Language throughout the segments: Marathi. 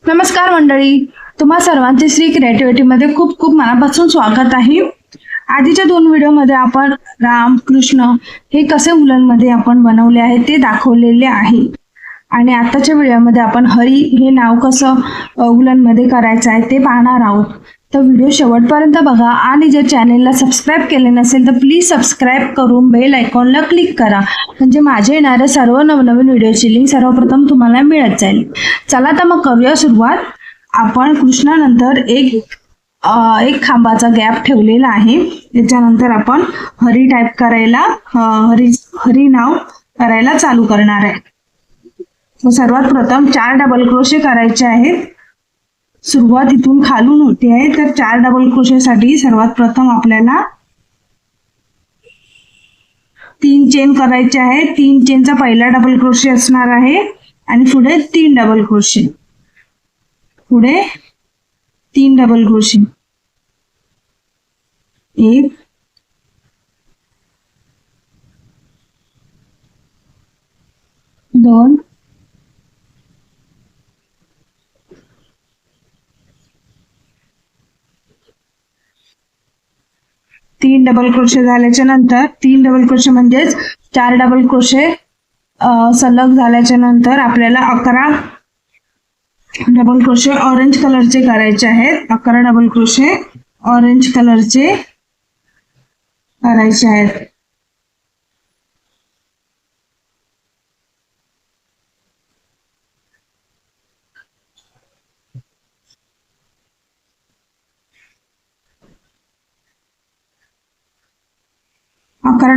नमस्कार मंडळी, तुम्हा सर्वांचे श्री क्रिएटिव्हिटीमध्ये खूप खूप मनापासून स्वागत आहे. आधीच्या 2 व्हिडिओमध्ये आपण राम कृष्ण हे कसे उलनमध्ये आपण बनवले आहे ते दाखवलेले आहे आणि आताच्या व्हिडिओमध्ये आपण हरी हे नाव कसं उलनमध्ये करायचं आहे ते पाहणार आहोत. तर व्हिडिओ शेवटपर्यंत बघा आणि जर चॅनेलला सबस्क्राईब केले नसेल तर प्लीज सबस्क्राईब करून बेल आयकॉनला क्लिक करा, म्हणजे माझे येणारे सर्व नवनवीन व्हिडिओची लिंक सर्वप्रथम तुम्हाला मिळत जाईल. चला तर मग करूया सुरुवात. आपण कृष्णानंतर एक खांबाचा गॅप ठेवलेला आहे. त्याच्यानंतर आपण हरी टाईप करायला हरी नाव करायला चालू करणार आहे. तर सर्वात प्रथम 4 डबल क्रोशे करायचे आहेत. सुरुवात इथून खालून होते आहे, तर 4 डबल क्रोशेसाठी सर्वात प्रथम आपल्याला 3 चेन करायचे आहे. 3 चेनचा पहिला डबल क्रोशे असणार आहे आणि पुढे 3 डबल क्रोशे, पुढे 3 डबल क्रोशे, 1 2 3 डबल क्रोशे झाल्याच्या नंतर 3 डबल क्रोशे म्हणजेच 4 डबल क्रोशे सलग झाल्याच्या नंतर आपल्याला 11 डबल क्रोशे ऑरेंज कलरचे करायचे आहेत. 11 डबल क्रोशे ऑरेंज कलरचे करायचे आहेत.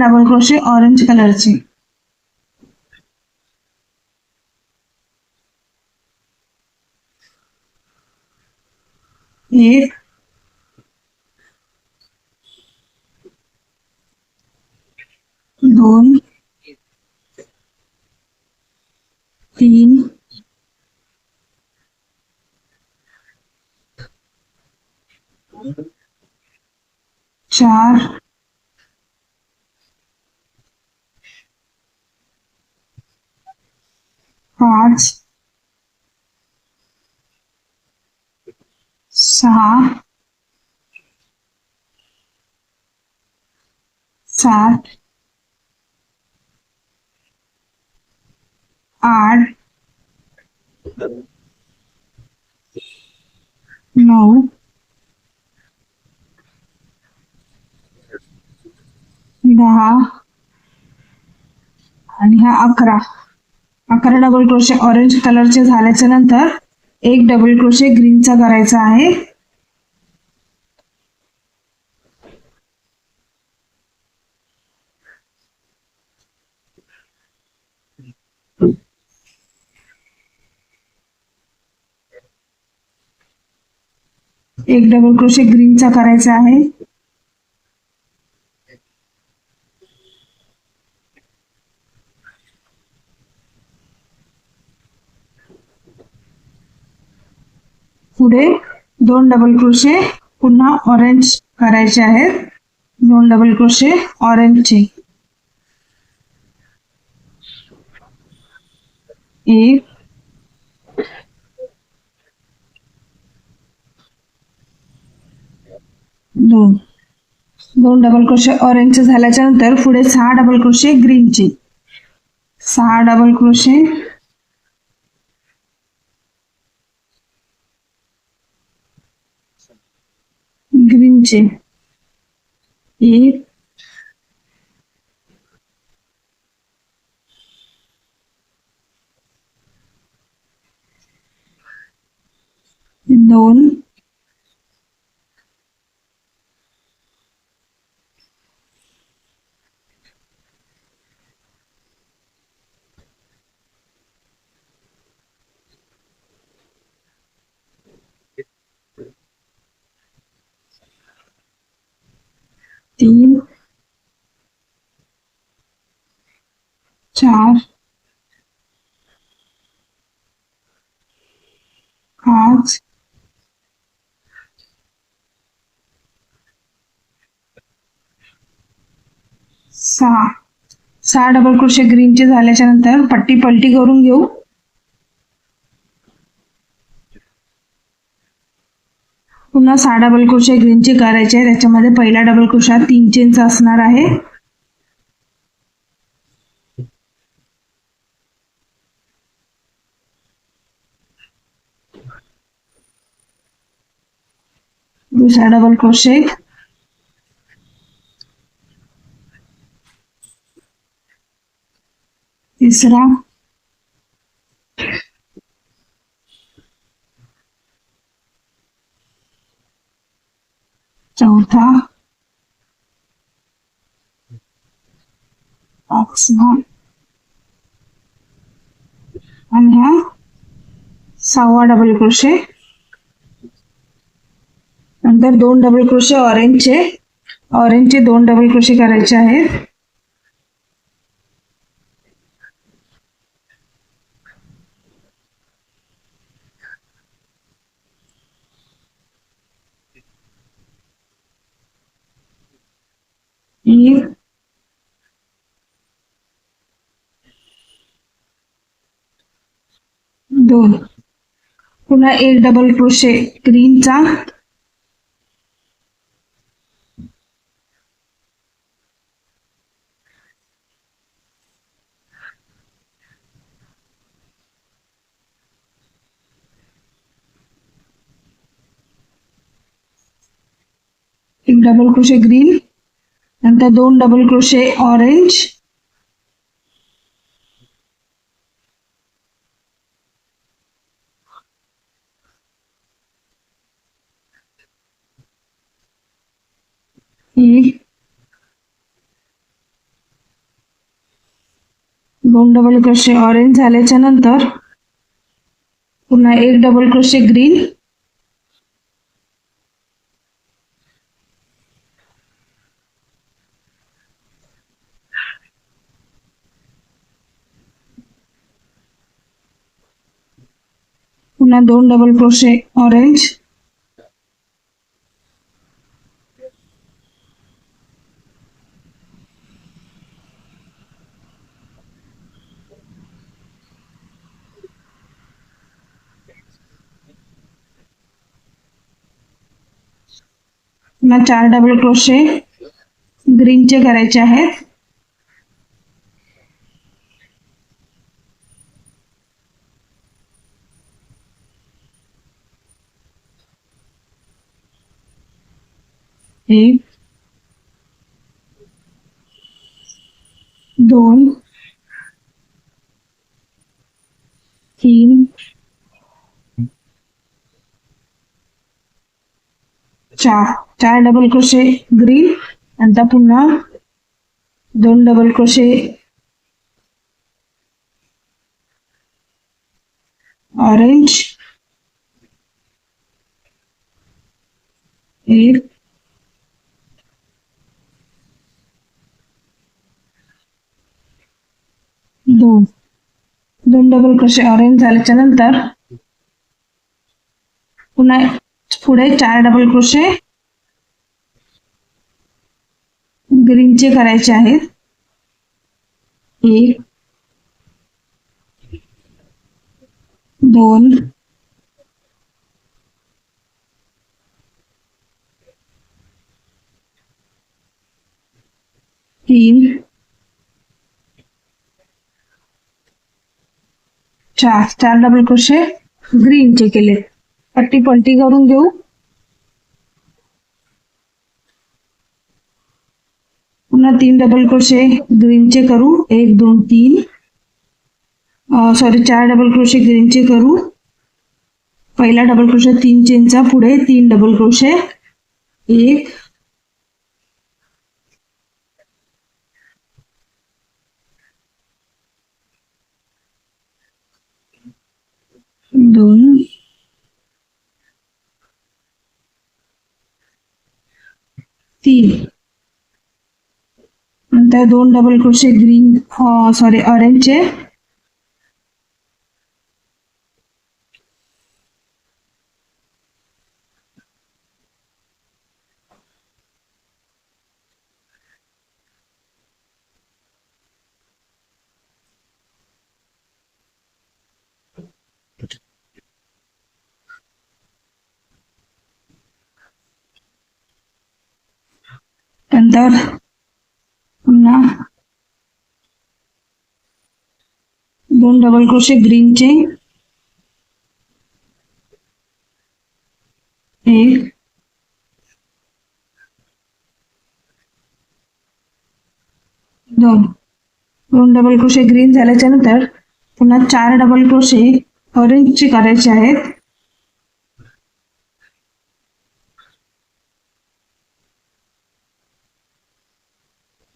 डबल क्रोशे ऑरेंज कलरचे, एक 2 3 4 5 6 7 8 9 10 आणि हा 11 डबल क्रोशे ऑरेंज कलरचे झाल्याच्या नंतर 1 डबल क्रोशे ग्रीनचा करायचा आहे. एक डबल क्रोशे ग्रीनचा करायचा आहे. पुढे 2 डबल क्रोशे पुन्हा ऑरेंज करायचे आहेत. 2 डबल क्रोशे ऑरेंजचे, 1 2 डबल क्रोशे ऑरेंजचे झाल्याच्या नंतर पुढे 6 डबल क्रोशे ग्रीनचे, 6 डबल क्रोशे, ग्रीनचे, 1 2 3 4 5 6 डबल क्रोशे ग्रीनचे झाल्याच्या नंतर पट्टी पलटी करून घेऊ. पुन्हा 6 डबल क्रोशे ग्रीनचे करायचे आहे. त्याच्यामध्ये पहिला डबल क्रोशा 3 चेनचा असणार आहे. दुसरा डबल क्रोशे, तिसरा, चौथा, पाचवा आणि हा 6वा डबल क्रोशे. नंतर 2 डबल क्रोशे ऑरेंजचे 2 डबल क्रोशे करायचे आहेत. एक, दोन. पुन्हा 1 डबल क्रोशे ग्रीनचा, एक डबल क्रोशे ग्रीन, नंतर 2 डबल क्रोशे ऑरेंज, एक, 2 डबल क्रोशे ऑरेंज झाल्याच्या नंतर पुन्हा 1 डबल क्रोशे ग्रीन, पुन्हा 2 डबल क्रोशे ऑरेंज, पुन्हा 4 डबल क्रोशे ग्रीनचे करायचे आहेत. एक, 2, 3, 4 डबल क्रोशे ग्रीन, नंतर पुन्हा 2 डबल क्रोशे ऑरेंज, एक, 2 डबल क्रोशे ऑरेंज झाल्याच्या नंतर पुन्हा पुढे 4 डबल क्रोशे ग्रीनचे करायचे आहेत. एक, 2, 3, 4 डबल क्रोशे ग्रीनचे केले. पट्टी पलटी करून घेऊ. पुन्हा 3 डबल क्रोशे ग्रीनचे करू. 1, 2, 3, सॉरी 4 डबल क्रोशे ग्रीनचे करू. पहिला डबल क्रोशे 3 चेनचा, पुढे 3 डबल क्रोशे, 1, 2, 3, नंतर 2 डबल क्रोशे ग्रीन सॉरी ऑरेंजचे, नंतर पुन्हा 2 डबल क्रोशे ग्रीनचे, 1 2 डबल क्रोशे ग्रीन झाल्याच्या नंतर पुन्हा 4 डबल क्रोशे ऑरेंजचे करायचे आहेत.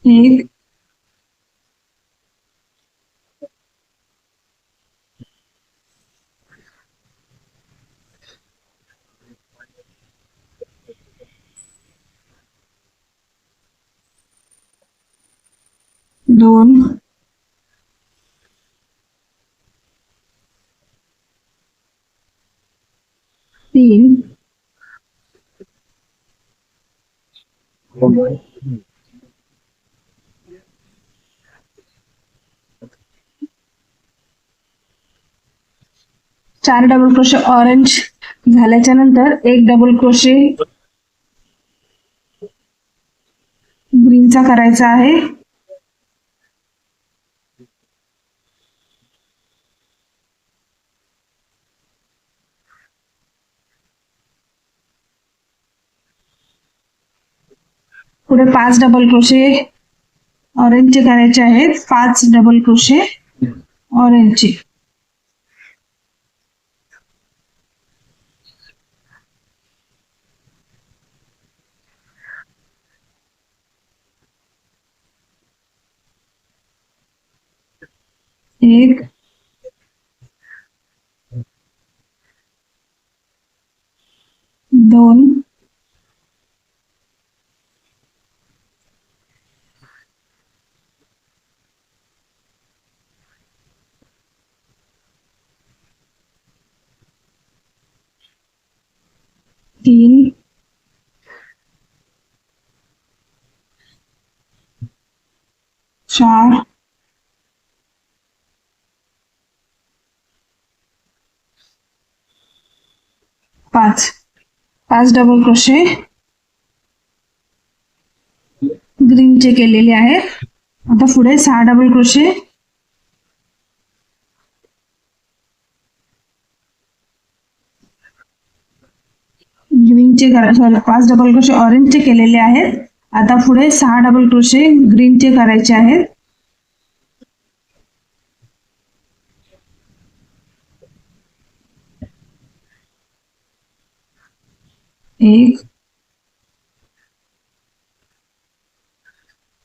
1 2 3 4 डबल क्रोशे ऑरेंज झाल्याच्या नंतर 1 डबल क्रोशे ग्रीनचा करायचा आहे. पुढे 5 डबल क्रोशे ऑरेंजचे करायचे आहेत. 5 डबल क्रोशे ऑरेंजचे, एक 2 3 4 5 डबल क्रोशे ग्रीनचे केलेले आहेत. आता पुढे 6 डबल क्रोशे ग्रीनचे 5 डबल क्रोशे ऑरेंजचे केलेले आहेत. आता पुढे 6 डबल क्रोशे ग्रीनचे करायचे आहेत. एक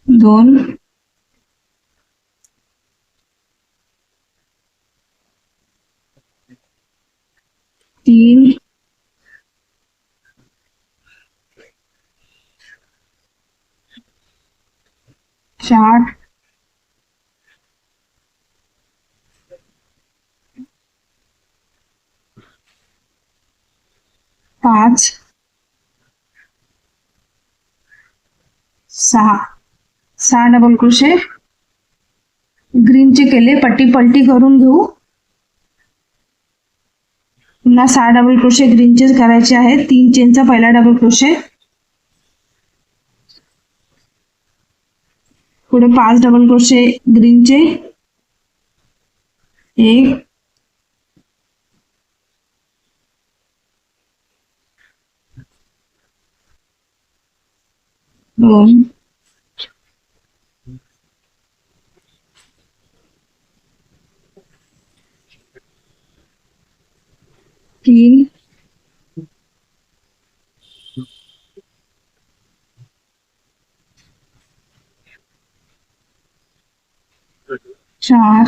2 3 4 5 6 डबल क्रोशे ग्रीनचे केले. पट्टी पलटी करून घेऊ. पुन्हा 6 डबल क्रोशे ग्रीनचे करायचे आहेत. 3 चेनचा पहिला डबल क्रोशे, पुढे 5 डबल क्रोशे ग्रीनचे, 1 2 3 4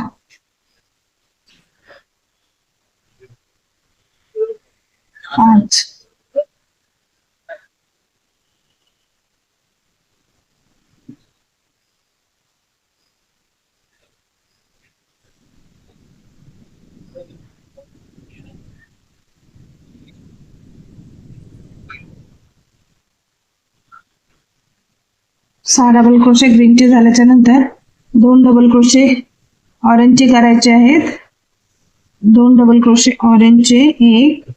5 6 डबल क्रोशे ग्रीनचे झाल्याच्या नंतर 2 डबल क्रोशे ऑरेंजचे करायचे आहेत. 2 डबल क्रोशे ऑरेंजचे, 1 2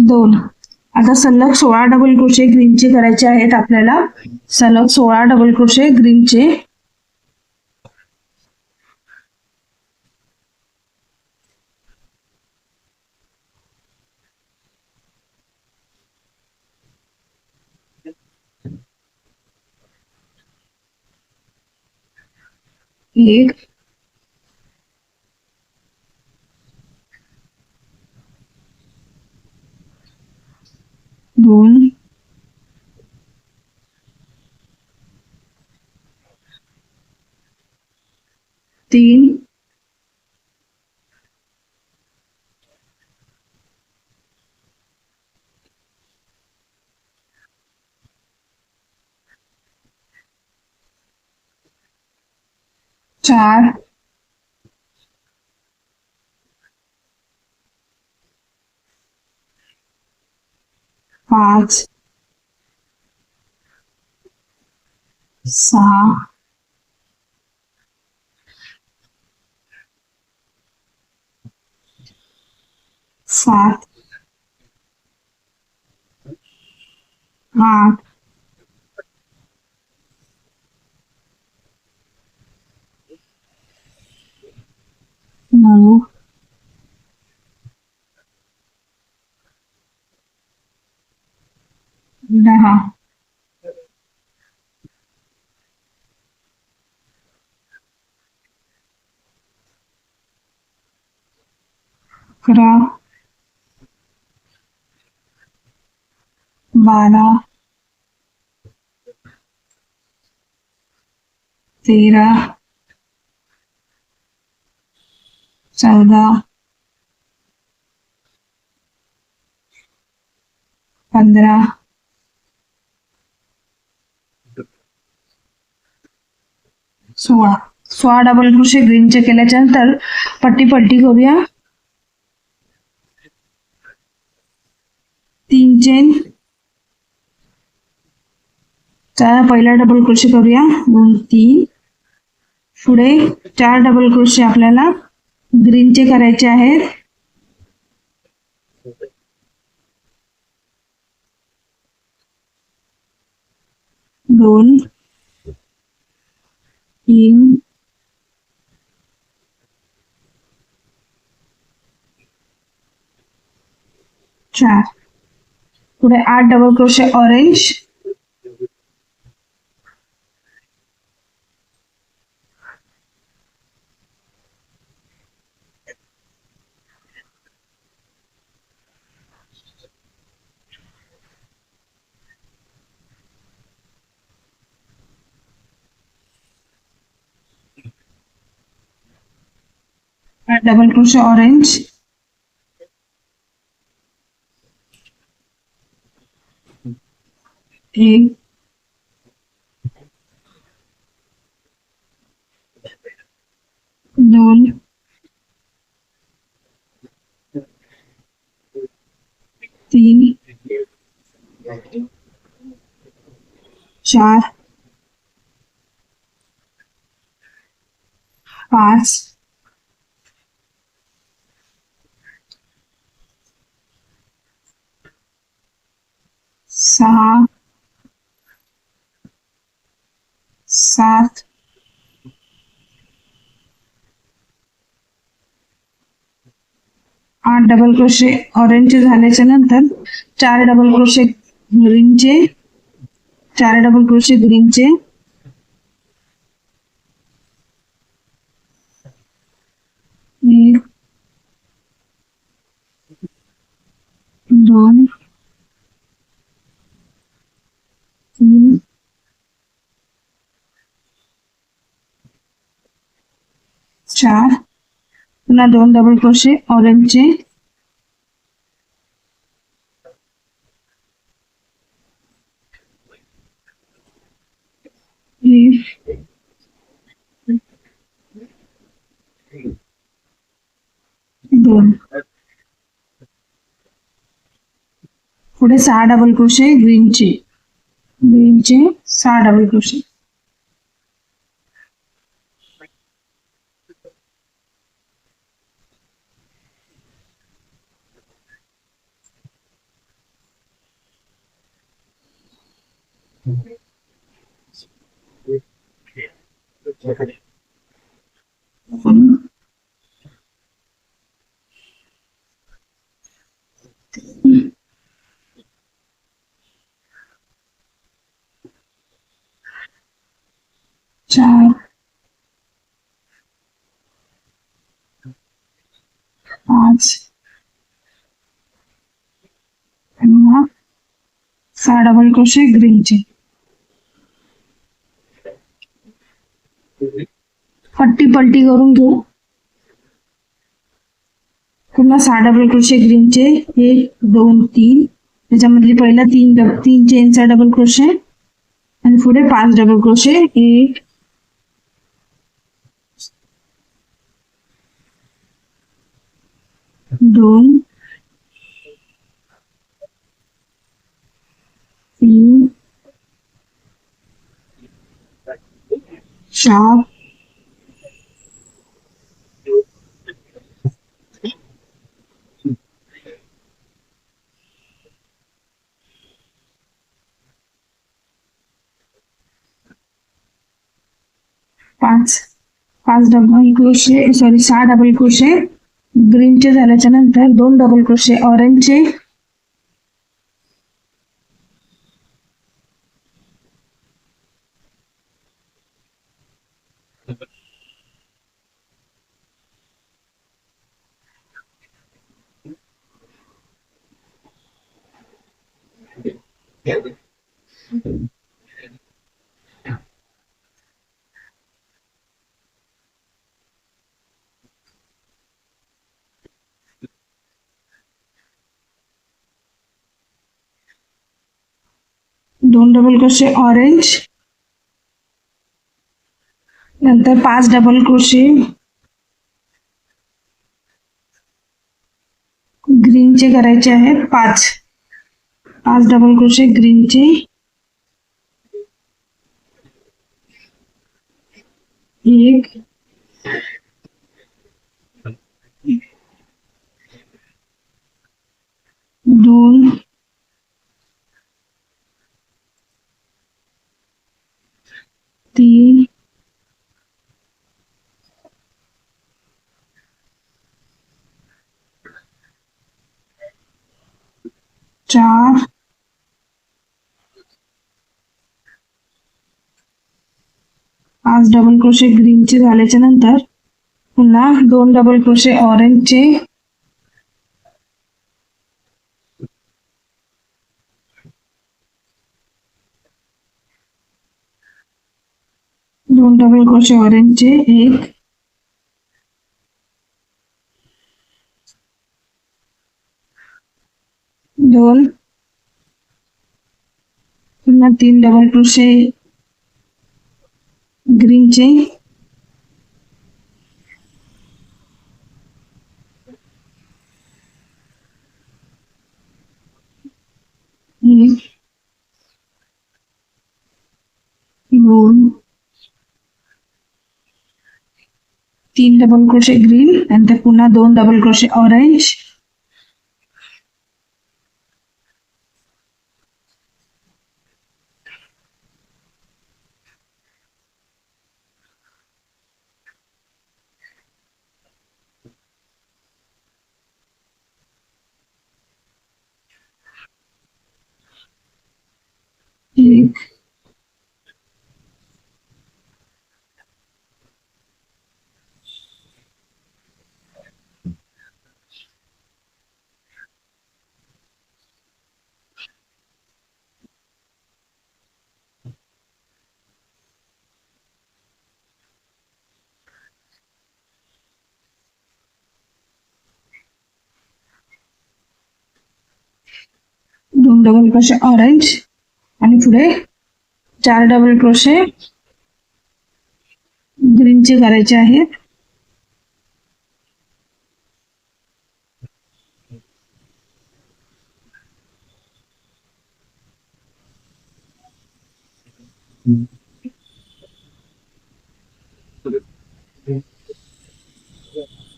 2. आता सलग 16 डबल क्रोशे ग्रीनचे करायचे आहेत आपल्याला. सलग 16 डबल क्रोशे ग्रीनचे. एक, 2, 3, 4, 5, 6, 7, 8, 9, 10, 11, 12, 13, 14, 15, 16. 16 डबल क्रोशे ग्रीनचे केल्याच्या नंतर पट्टी पलटी करूया. 3 चेन. पहिला डबल क्रोशे करूया. 2, 3. पुढे 4 डबल क्रोशे आपल्याला ग्रीनचे करायचे आहेत. 2, 3, 4. पुढे 8 double crochet orange. 8 double crochet orange. 1, 2, 3, 4, 5, 6, 7, 8 double crochet ऑरेंजचे झाल्याच्या नंतर 4 डबल क्रोशे ग्रीनचे. 4 डबल क्रोशे ग्रीनचे. 1, 2, 3, 4. पुन्हा 2 डबल क्रोशे ऑरेंजचे. 1, 2. पुढे 6 डबल क्रोशे ग्रीनचे. 6 डबल क्रोशे. चार, पाच आणि मग 6 डबल क्रोशे ग्रीनचे. पट्टी पलटी करून घेऊ. पुन्हा 6 डबल क्रोशे ग्रीनचे 1 2 3. त्याच्यामधली पहिला तीन चेनचा डबल क्रोशे आणि पुढे 5 double crochet. 1 2 3 4 5 double crochet 6 double crochet ग्रीनचे झाल्याच्या नंतर 2 डबल क्रोशे ऑरेंजचे. दोन डबल क्रोशे ऑरेंज, नंतर 5 डबल क्रोशे ग्रीनचे करायचे आहेत. 5 डबल क्रोशे ग्रीनचे. 1 2 3 4 5 डबल क्रोशे ग्रीनचे झाल्याच्या नंतर पुन्हा 2 डबल क्रोशे ऑरेंजचे. 2 डबल क्रोशे ऑरेंजचे. 1 2 पुन्हा 3 डबल क्रोशे ग्रीनचे. 1 2 3 डबल क्रोशे ग्रीन, नंतर पुन्हा 2 double crochet orange. 1 2 double crochet orange आणि पुढे 4 डबल क्रोशे ग्रीनचे करायचे आहेत.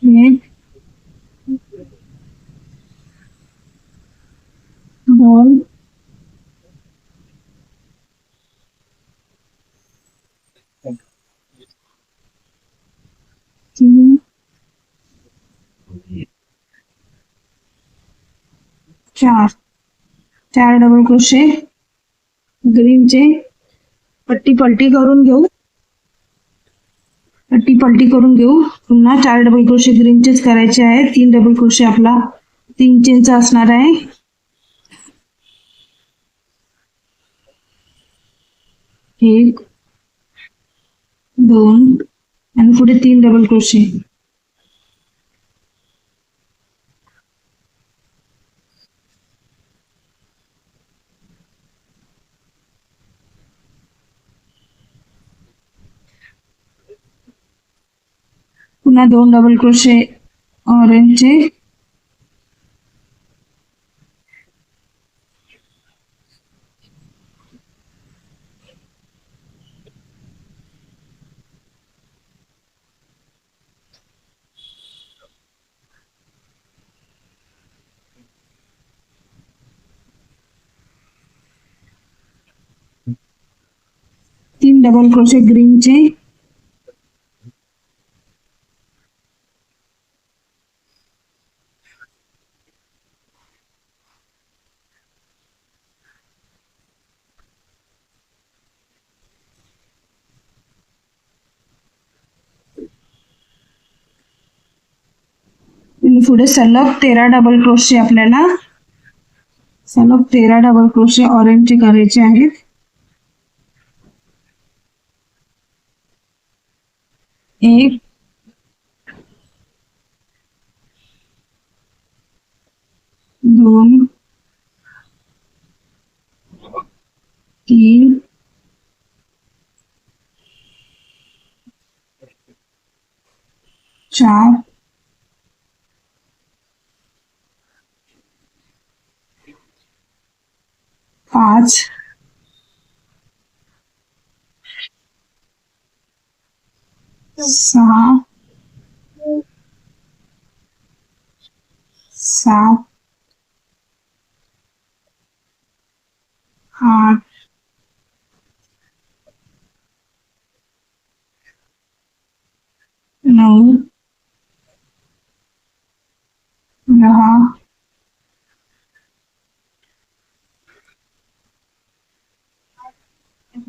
एक 2 4 4 डबल क्रोशे ग्रीनचे पट्टी पलटी करून घेऊ, पुन्हा 4 डबल क्रोशे ग्रीनचेच करायचे आहे. 3 डबल क्रोशे आपला 3 चेनचा असणार आहे. 1 2 आणि पुढे 3 डबल क्रोशे. पुन्हा 2 डबल क्रोशे ऑरेंजचे, तीन डबल क्रोशे ग्रीनचे, पुढे सलग 13 डबल क्रोशे आपल्याला सलग 13 डबल क्रोशे ऑरेंजचे करायचे आहेत. 1 2 3 4 5 6 7 8 9 10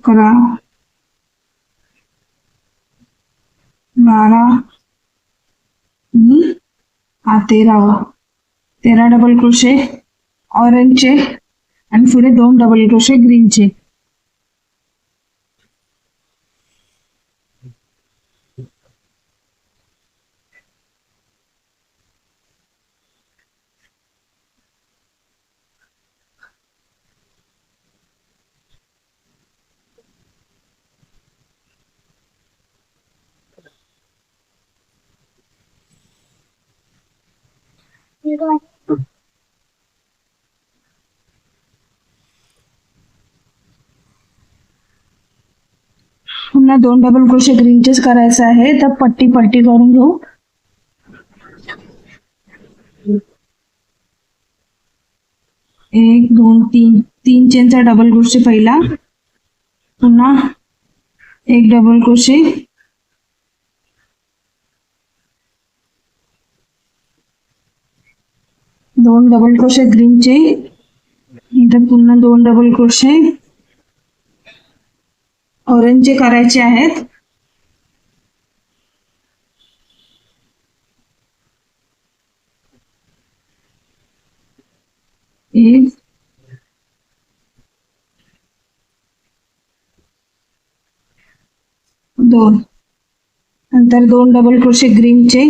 11 12 हा 13 डबल क्रोशे ऑरेंजचे आणि पुढे 2 डबल क्रोशे ग्रीनचे. पुन्हा 2 डबल क्रोशे ग्रीनचेच करायचं आहे, तर पट्टी पलटी करून घेऊ. 1 2 3 3 चेनचा डबल क्रोशे पहिला, पुन्हा 1 डबल क्रोशे, 2 डबल क्रोशे ग्रीनचे, इथं पुन्हा 2 डबल क्रोशे ऑरेंजचे करायचे आहेत. 1 2 नंतर 2 डबल क्रोशे ग्रीनचे,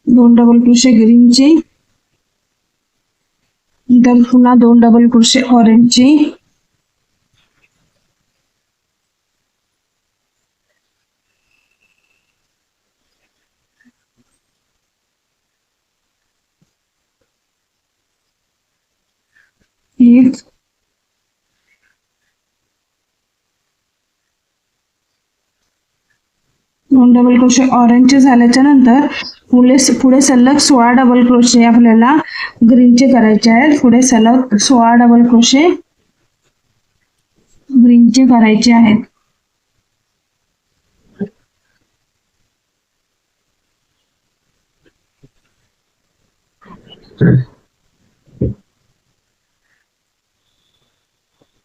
2 डबल क्रोशे ग्रीनचे, नंतर पुन्हा 2 डबल क्रोशे ऑरेंजचे, 1 2 2 डबल क्रोशे ऑरेंजचे झाल्याच्या नंतर पुढे सलग 16 डबल क्रोशे आपल्याला ग्रीनचे करायचे आहेत. पुढे सलग 16 डबल क्रोशे ग्रीनचे करायचे आहेत.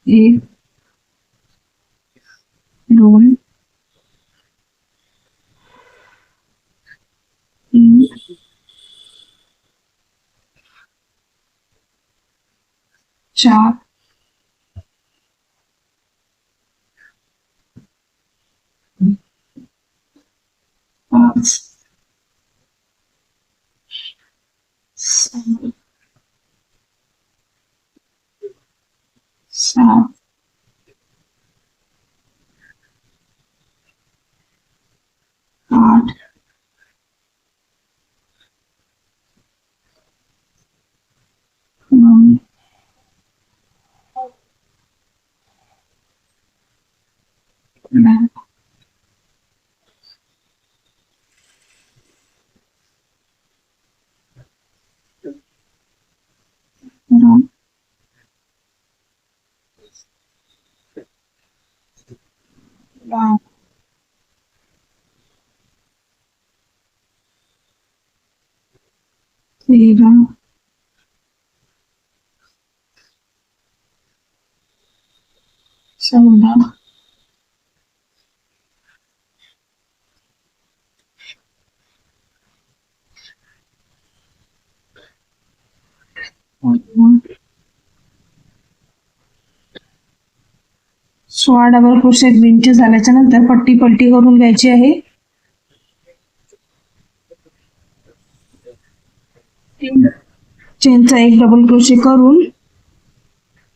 एक, दोन, तीन, चार, पाच, सहा, सात, आठ, नऊ, 10, 11, 12, 13, 14, 16 डबल क्रोशे ग्रीनचे झाल्याच्या नंतर पट्टी पलटी करून घ्यायची आहे. चेनचा एक डबल क्रोशे करून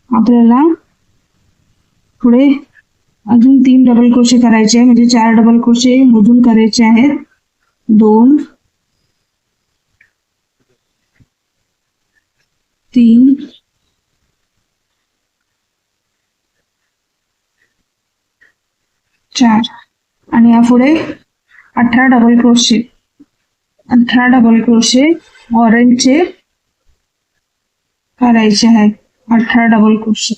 आपल्याला पुढे अजून 3 डबल क्रोशे करायचे आहे, म्हणजे 4 डबल क्रोशे मोजून करायचे आहेत. 2, 3, 4 आणि यापुढे 18 डबल क्रोशे 18 डबल क्रोशे ऑरेंजचे करायचे आहेत. 18 डबल क्रोशे.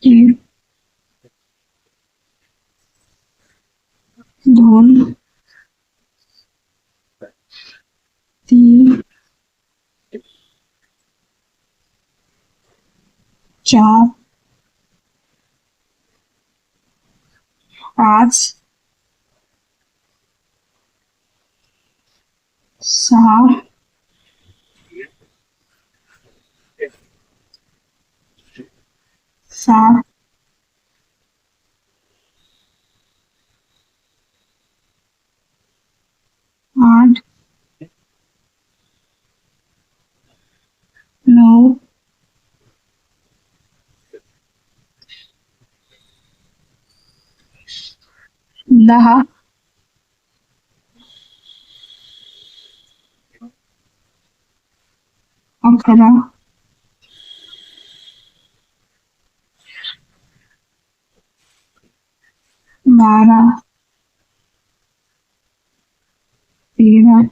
एक, 2, 3, 4, 5, 6, 7, 8, 9, 10, 11, 12, 13,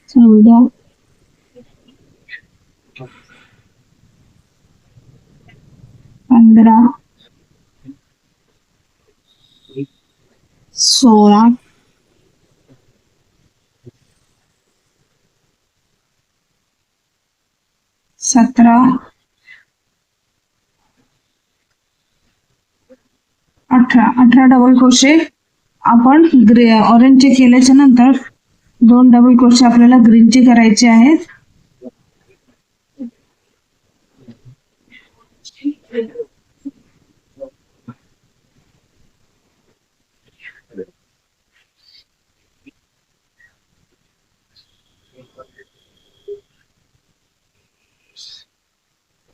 14, 15, 16, 17, 18 18 डबल क्रोशे आपण ऑरेंजचे केल्याच्या नंतर 2 डबल क्रोशे आपल्याला ग्रीनचे करायचे आहेत.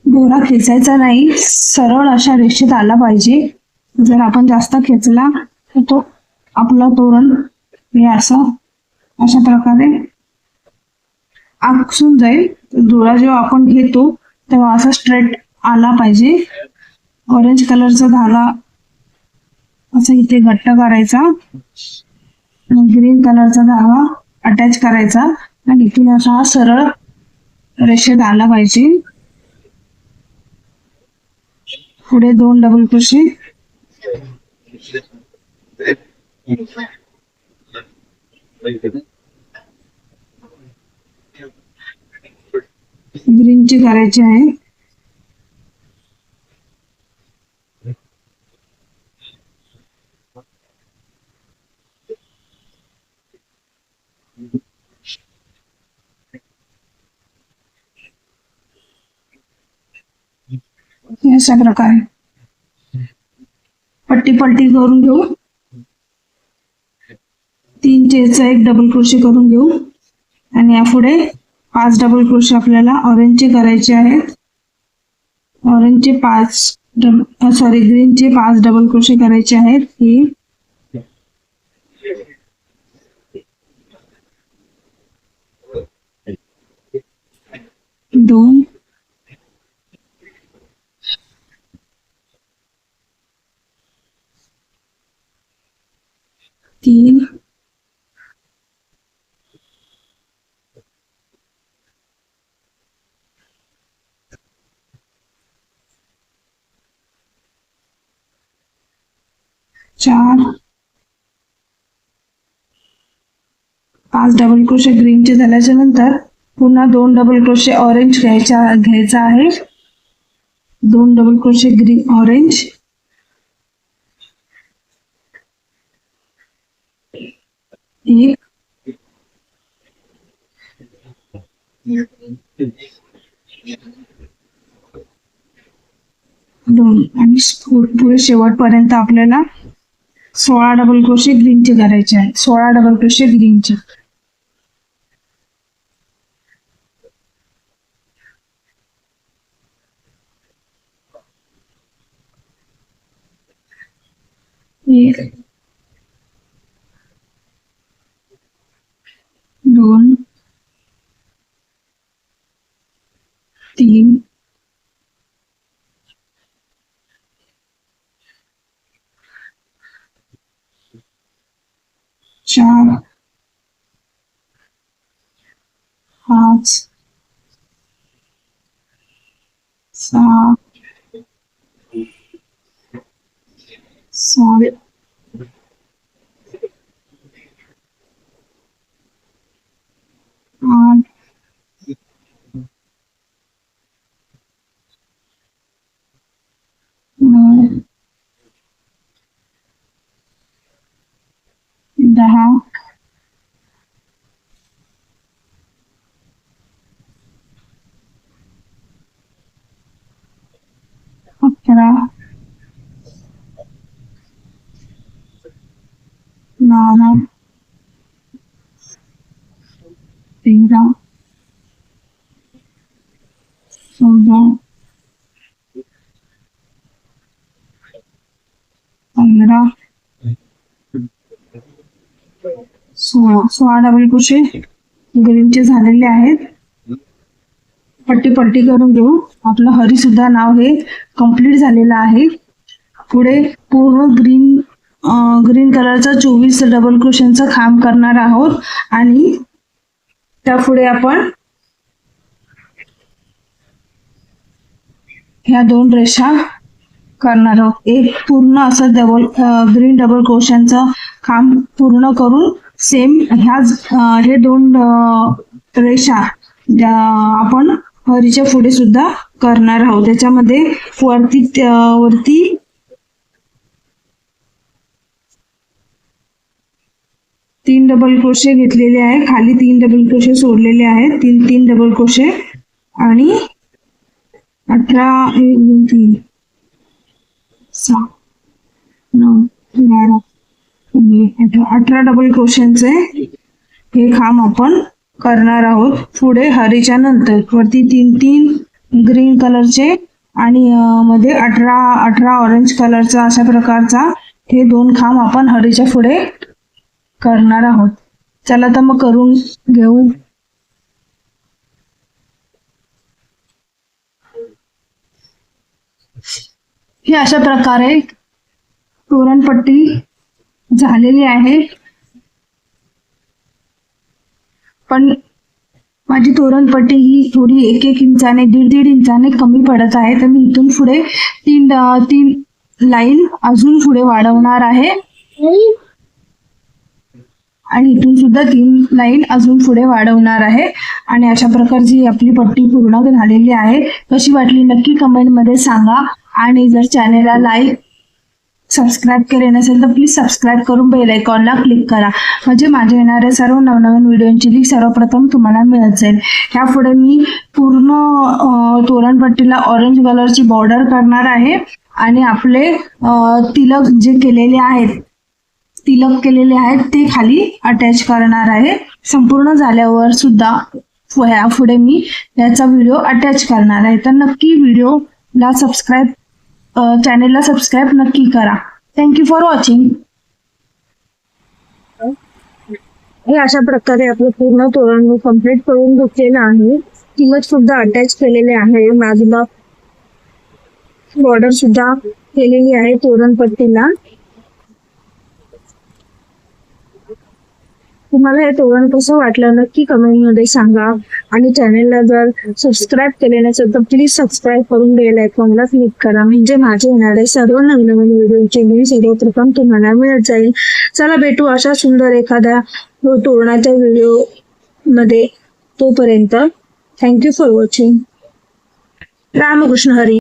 दोरा खेचायचा नाही, सरळ अशा रेषेत आला पाहिजे. जर आपण जास्त खेचला तर तो आपला तोरण हे असं अशा प्रकारे आकसून जाईल. दोरा जेव्हा आपण घेतो तेव्हा असा स्ट्रेट आला पाहिजे. ऑरेंज कलरचा धागा असा इथे घट्ट करायचा आणि ग्रीन कलरचा धागा अटॅच करायचा आणि इथून असा हा सरळ रेषेत आला पाहिजे. पुढे 2 डबल क्रोशे, ग्रीनचे करायचे आहे. अशा प्रकारे पट्टी पलटी करून घेऊ. 3 चेनचा 1 डबल क्रोशे करून घेऊ आणि यापुढे 5 डबल क्रोशे आपल्याला ऑरेंजचे करायचे आहेत. ऑरेंजचे ग्रीनचे 5 डबल क्रोशे करायचे आहेत. ही 2 3 4 5 डबल क्रोशे ग्रीनचे झाल्याच्या नंतर पुन्हा 2 डबल क्रोशे ऑरेंज घ्यायचा आहे. 2 डबल क्रोशे ग्रीन ऑरेंज, एक 2 आणि पुढे शेवटपर्यंत आपल्याला 16 डबल क्रोशे ग्रीनचे करायचे आहेत. 16 डबल क्रोशे ग्रीनचे. एक 2 3 4 5 7 7 8 9 10 11 12 13 14 15 16 डबल क्रोशे ग्रीनचे झालेले आहेत. पट्टी पट्टी करून घेऊ. आपलं हरी सुद्धा नाव हे कंप्लीट झालेलं आहे. पुढे पूर्ण ग्रीन कलरचा 24 डबल क्रोशांचा खांब करणार आहोत आणि त्यापुढे आपण ह्या 2 रेषा करणार आहोत. एक पूर्ण असं ग्रीन डबल क्रोशांचा खांब पूर्ण करून सेम हे 2 रेषा आपण हरीच्या पुढे सुद्धा करणार आहोत. त्याच्यामध्ये वरती 3 डबल क्रोशे घेतलेले आहे, खाली 3 डबल क्रोशे सोडलेले आहेत, 3 डबल क्रोशे आणि 18 1 2 3 6 9 11 18 डबल क्रोशेंचे हे खांब आपण करणार आहोत. पुढे हरीच्या नंतर वरती 3 ग्रीन कलरचे आणि मध्ये 18 ऑरेंज कलरचा अशा प्रकारचा हे 2 खांब आपण हरीच्या पुढे करणार आहोत. चला तर मग करून घेऊ. ही अशा प्रकारे तोरणपट्टी झालेली आहे, पण माझी तोरणपट्टी ही थोडी 1 इंचाने 1.5 इंचाने कमी पडत आहे, तर मी इथून पुढे 3 लाईन अजून पुढे वाढवणार आहे आणि इथून सुद्धा 3 लाईन अजून पुढे वाढवणार आहे. आणि अशा प्रकारची आपली पट्टी पूर्ण झालेली आहे. कशी वाटली नक्की कमेंट मध्ये सांगा. आणि जर चॅनेलला लाईक सबस्क्राईब केले नसेल तर प्लीज सबस्क्राईब करून बेल आयकॉनला क्लिक करा, म्हणजे माझे येणारे सर्व नवनवीन व्हिडिओची लिंक सर्वप्रथम तुम्हाला मिळत जाईल. यापुढे मी पूर्ण तोरणपट्टीला ऑरेंज कलरची बॉर्डर करणार आहे आणि आपले तिलक केलेले आहेत ते खाली अटॅच करणार आहे. संपूर्ण झाल्यावर सुद्धा पुढे मी याचा व्हिडिओ अटॅच करणार आहे. तर नक्की व्हिडिओला सबस्क्राईब चॅनेलला सबस्क्राईब नक्की करा. Thank you for watching. हे अशा प्रकारे आपलं पूर्ण तोरण कंप्लीट करून घेतलेलं आहे. तिलक सुद्धा अटॅच केलेले आहे, बाजूला बॉर्डर सुद्धा केलेली आहे तोरणपट्टीला. तुम्हाला हे तोरण कसं वाटलं नक्की कमेंट मध्ये सांगा. आणि चॅनेलला जर सबस्क्राईब केले नसेल तर प्लीज सबस्क्राईब करून बेल आयकॉनला क्लिक करा, म्हणजे माझे येणारे सर्व नवीन व्हिडिओचे लिंक सर्वप्रथम तुम्हाला मिळत जाईल. चला भेटू अशा सुंदर एखाद्या तोरणाच्या व्हिडिओ मध्ये. तोपर्यंत thank you for watching. Ramkrishna Hari.